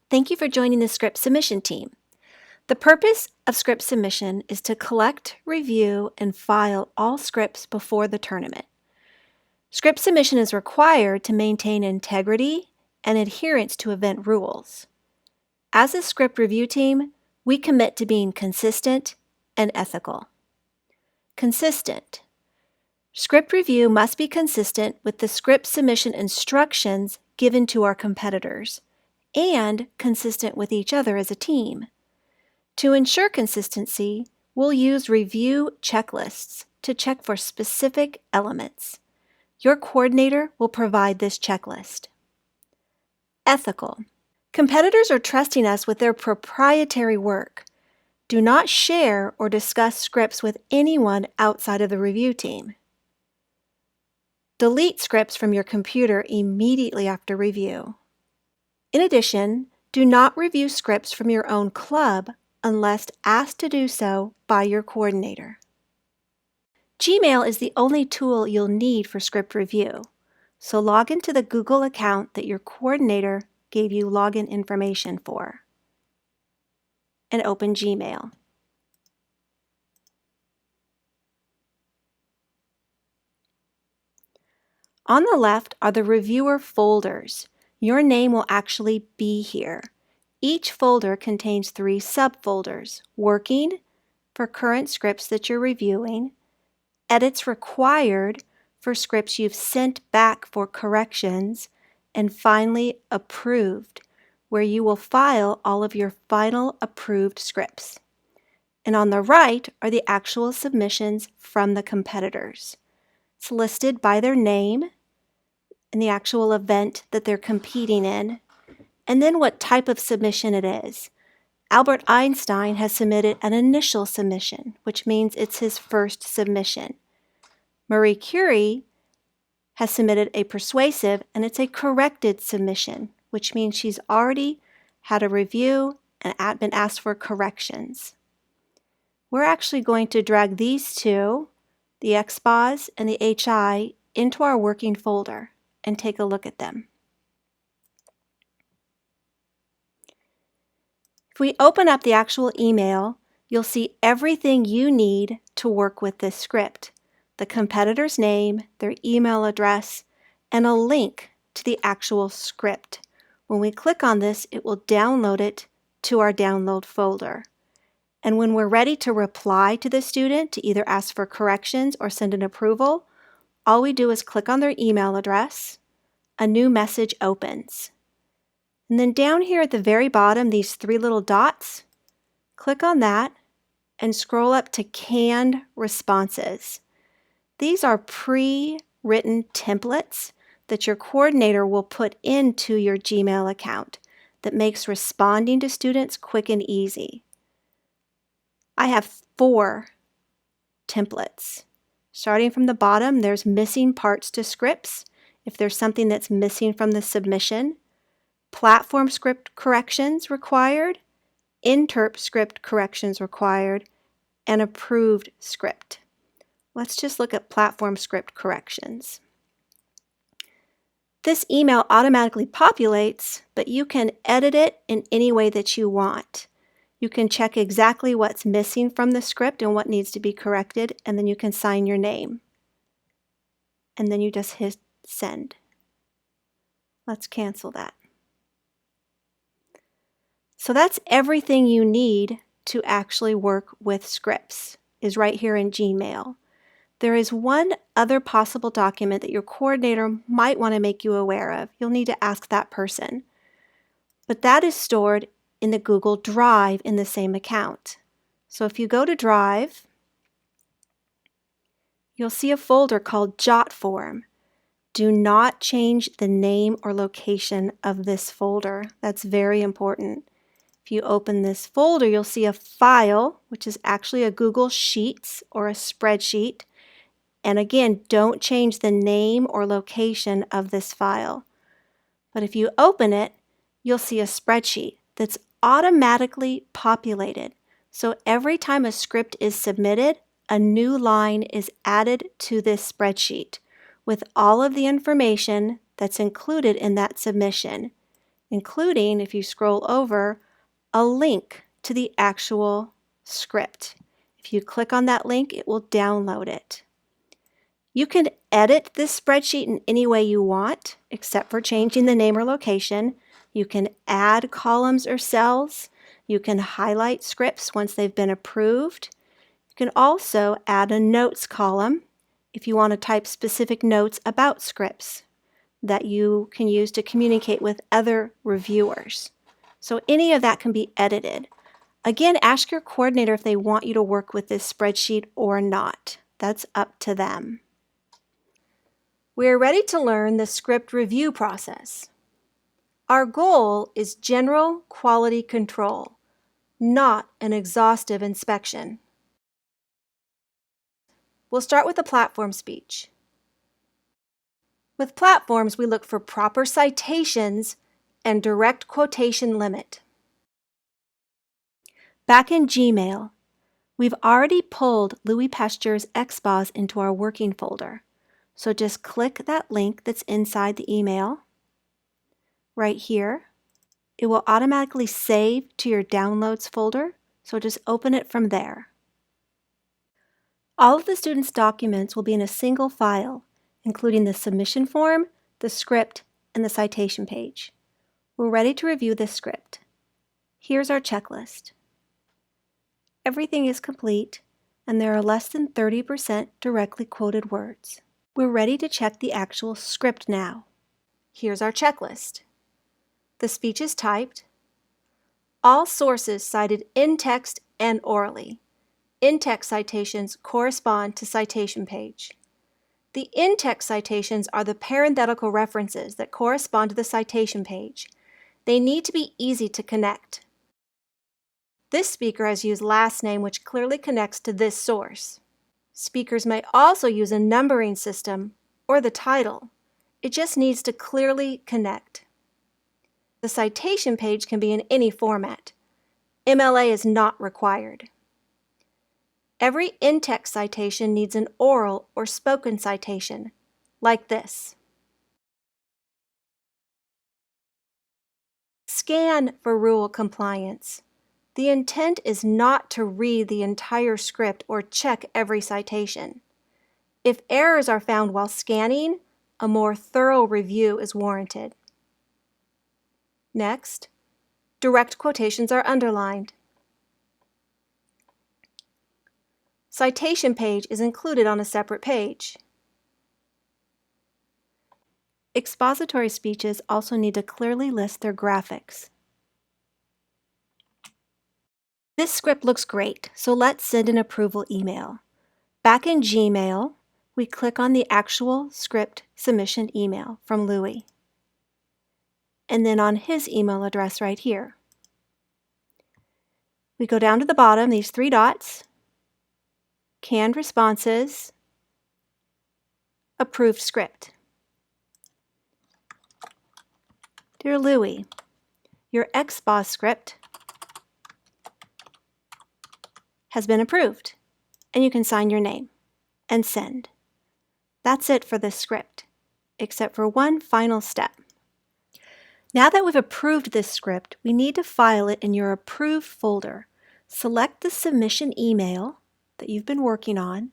Thank you for joining the script submission team. The purpose of script submission is to collect, review, and file all scripts before the tournament. Script submission is required to maintain integrity and adherence to event rules. As a script review team, we commit to being consistent and ethical. Consistent. Script review must be consistent with the script submission instructions given to our competitors and consistent with each other as a team. To ensure consistency, we'll use review checklists to check for specific elements. Your coordinator will provide this checklist. Ethical. Competitors are trusting us with their proprietary work. Do not share or discuss scripts with anyone outside of the review team. Delete scripts from your computer immediately after review. In addition, do not review scripts from your own club unless asked to do so by your coordinator. Gmail is the only tool you'll need for script review, so log into the Google account that your coordinator gave you login information for, and open Gmail. On the left are the reviewer folders. Your name will actually be here. Each folder contains 3 subfolders: Working, for current scripts that you're reviewing; Edits Required, for scripts you've sent back for corrections; and finally, Approved, where you will file all of your final approved scripts. And on the right are the actual submissions from the competitors. It's listed by their name and the actual event that they're competing in, and then what type of submission it is. Albert Einstein has submitted an initial submission, which means it's his first submission. Marie Curie has submitted a persuasive, and it's a corrected submission, which means she's already had a review and been asked for corrections. We're actually going to drag these two, the XBOS and the HI, into our working folder and take a look at them. If we open up the actual email, you'll see everything you need to work with this script: the competitor's name, their email address, and a link to the actual script. When we click on this, it will download it to our download folder. And when we're ready to reply to the student to either ask for corrections or send an approval, all we do is click on their email address. A new message opens. And then down here at the very bottom, these 3 little dots, click on that and scroll up to canned responses. These are pre-written templates that your coordinator will put into your Gmail account that makes responding to students quick and easy. I have 4 templates. Starting from the bottom, there's missing parts to scripts. If there's something that's missing from the submission, platform script corrections required, interp script corrections required, and approved script. Let's just look at platform script corrections. This email automatically populates, but you can edit it in any way that you want. You can check exactly what's missing from the script and what needs to be corrected, and then you can sign your name. And then you just hit send. Let's cancel that. So that's everything you need to actually work with scripts, is right here in Gmail. There is one other possible document that your coordinator might want to make you aware of. You'll need to ask that person. But that is stored in the Google Drive in the same account. So if you go to Drive, you'll see a folder called JotForm. Do not change the name or location of this folder. That's very important. If you open this folder, you'll see a file, which is actually a Google Sheets or a spreadsheet. And again, don't change the name or location of this file. But if you open it, you'll see a spreadsheet that's automatically populated. So every time a script is submitted, a new line is added to this spreadsheet with all of the information that's included in that submission. including, if you scroll over, a link to the actual script. If you click on that link, it will download it. You can edit this spreadsheet in any way you want, except for changing the name or location. You can add columns or cells. You can highlight scripts once they've been approved. You can also add a notes column if you want to type specific notes about scripts that you can use to communicate with other reviewers. So any of that can be edited. Again, ask your coordinator if they want you to work with this spreadsheet or not. That's up to them. We are ready to learn the script review process. Our goal is general quality control, not an exhaustive inspection. We'll start with the platform speech. With platforms, we look for proper citations and direct quotation limit. Back in Gmail, we've already pulled Louis Pasteur's XBOS into our working folder. So just click that link that's inside the email right here. It will automatically save to your downloads folder, so just open it from there. All of the students' documents will be in a single file, including the submission form, the script, and the citation page. We're ready to review this script. Here's our checklist. Everything is complete, and there are less than 30% directly quoted words. We're ready to check the actual script now. Here's our checklist. The speech is typed. All sources cited in text and orally. In-text citations correspond to citation page. The in-text citations are the parenthetical references that correspond to the citation page. They need to be easy to connect. This speaker has used last name which clearly connects to this source. Speakers may also use a numbering system or the title. It just needs to clearly connect. The citation page can be in any format. MLA is not required. Every in-text citation needs an oral or spoken citation, like this. Scan for rule compliance. The intent is not to read the entire script or check every citation. If errors are found while scanning, a more thorough review is warranted. Next, direct quotations are underlined. Citation page is included on a separate page. Expository speeches also need to clearly list their graphics. This script looks great, so let's send an approval email. Back in Gmail, we click on the actual script submission email from Louis, and then on his email address right here. We go down to the bottom, these three dots, canned responses, approved script. Dear Louis, your XBOS script has been approved, and you can sign your name and send. That's it for this script, except for one final step. Now that we've approved this script, we need to file it in your approved folder. Select the submission email that you've been working on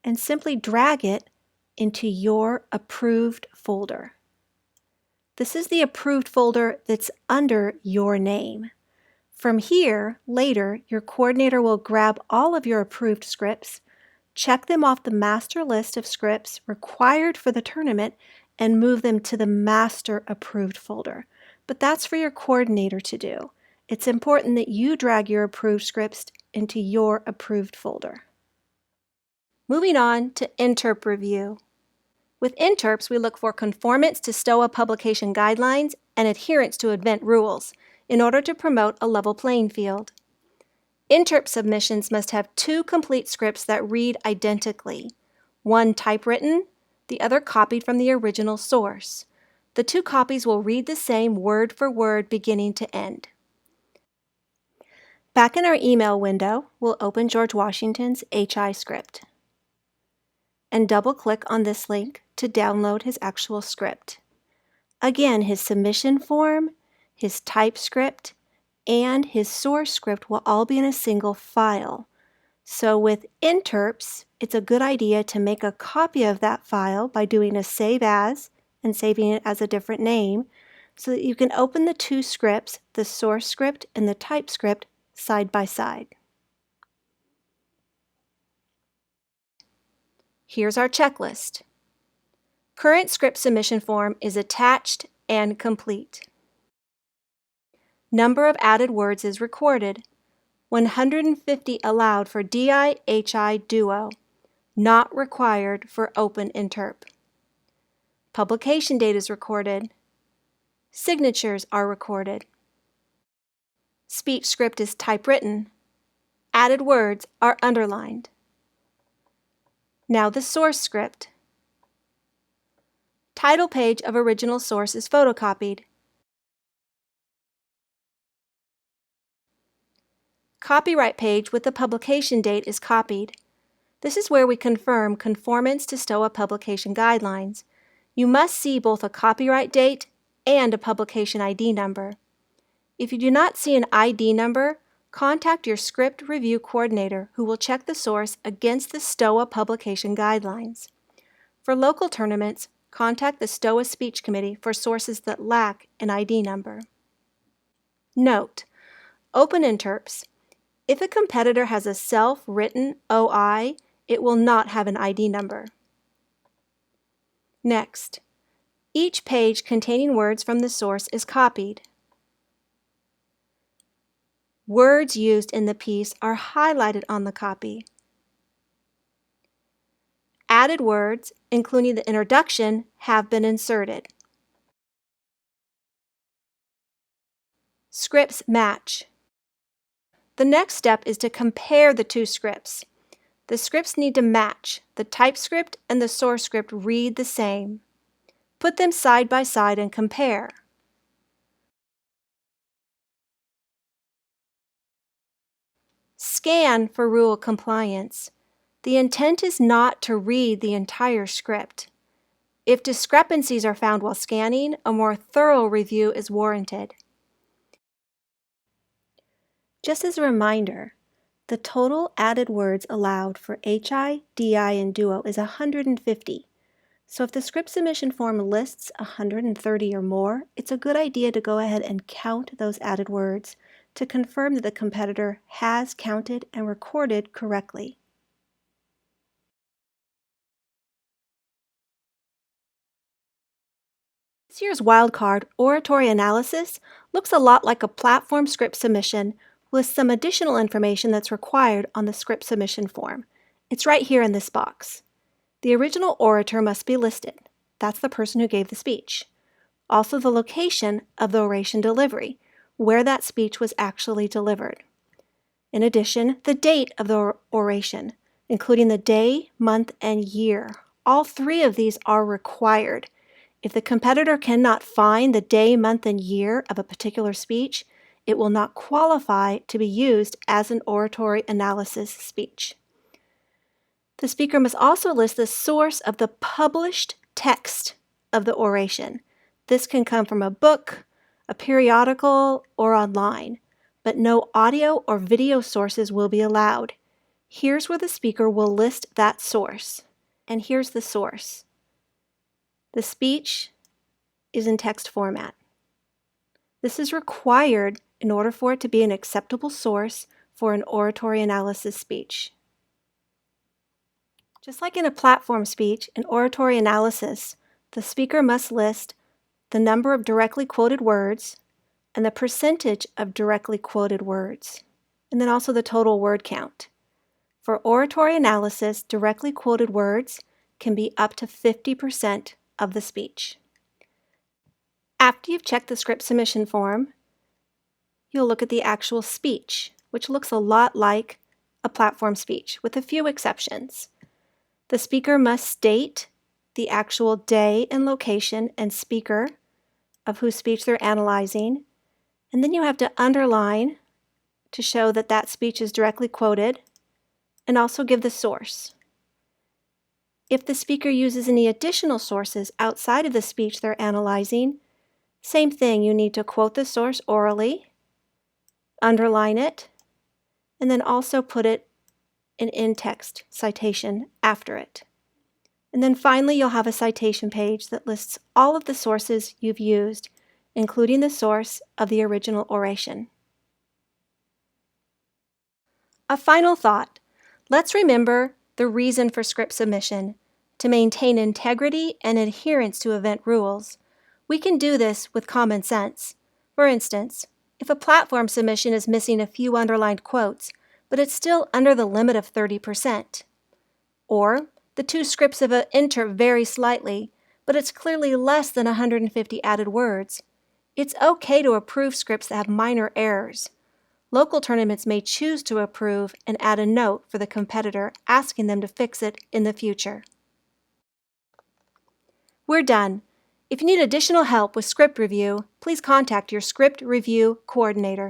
and simply drag it into your approved folder. This is the approved folder that's under your name. From here, later, your coordinator will grab all of your approved scripts, check them off the master list of scripts required for the tournament, and move them to the master approved folder. But that's for your coordinator to do. It's important that you drag your approved scripts into your approved folder. Moving on to interp review. With interps, we look for conformance to Stoa publication guidelines and adherence to event rules in order to promote a level playing field. Interp submissions must have two complete scripts that read identically, one typewritten, the other copied from the original source. The two copies will read the same word for word beginning to end. Back in our email window, we'll open George Washington's HI script and double-click on this link to download his actual script. Again, his submission form, his typescript, and his source script will all be in a single file. So with interps, it's a good idea to make a copy of that file by doing a save as and saving it as a different name so that you can open the two scripts, the source script and the typescript, side by side. Here's our checklist. Current script submission form is attached and complete. Number of added words is recorded. 150 allowed for DI-HI duo, not required for open interp. Publication date is recorded. Signatures are recorded. Speech script is typewritten. Added words are underlined. Now the source script. Title page of original source is photocopied. Copyright page with the publication date is copied. This is where we confirm conformance to Stoa publication guidelines. You must see both a copyright date and a publication ID number. If you do not see an ID number, contact your script review coordinator who will check the source against the Stoa publication guidelines. For local tournaments, contact the Stoa Speech Committee for sources that lack an ID number. Note: open interps. If a competitor has a self-written OI, it will not have an ID number. Next, each page containing words from the source is copied. Words used in the piece are highlighted on the copy. Added words, including the introduction, have been inserted. Scripts match. The next step is to compare the two scripts. The scripts need to match. The typescript and the source script read the same. Put them side by side and compare. Scan for rule compliance. The intent is not to read the entire script. If discrepancies are found while scanning, a more thorough review is warranted. Just as a reminder, the total added words allowed for HI, DI, and Duo is 150. So if the script submission form lists 130 or more, it's a good idea to go ahead and count those added words to confirm that the competitor has counted and recorded correctly. This year's wildcard, Oratory Analysis, looks a lot like a platform script submission with some additional information that's required on the script submission form. It's right here in this box. The original orator must be listed. That's the person who gave the speech. Also the location of the oration delivery, where that speech was actually delivered. In addition, the date of the oration, including the day, month, and year. All three of these are required. If the competitor cannot find the day, month, and year of a particular speech, it will not qualify to be used as an oratory analysis speech. The speaker must also list the source of the published text of the oration. This can come from a book, a periodical, or online, but no audio or video sources will be allowed. Here's where the speaker will list that source. And here's the source. The speech is in text format. This is required in order for it to be an acceptable source for an oratory analysis speech. Just like in a platform speech, in oratory analysis, the speaker must list the number of directly quoted words and the percentage of directly quoted words, and then also the total word count. For oratory analysis, directly quoted words can be up to 50% of the speech. After you've checked the script submission form, you'll look at the actual speech, which looks a lot like a platform speech, with a few exceptions. The speaker must state the actual day and location and speaker of whose speech they're analyzing, and then you have to underline to show that that speech is directly quoted, and also give the source. If the speaker uses any additional sources outside of the speech they're analyzing, Same thing, you need to quote the source orally, underline it, and then also put it in in-text citation after it. And then finally, you'll have a citation page that lists all of the sources you've used, including the source of the original oration. A final thought. Let's remember the reason for script submission: to maintain integrity and adherence to event rules. We can do this with common sense. For instance, if a platform submission is missing a few underlined quotes, but it's still under the limit of 30%, or the two scripts of an enter vary slightly, but it's clearly less than 150 added words, it's okay to approve scripts that have minor errors. Local tournaments may choose to approve and add a note for the competitor asking them to fix it in the future. We're done. If you need additional help with script review, please contact your script review coordinator.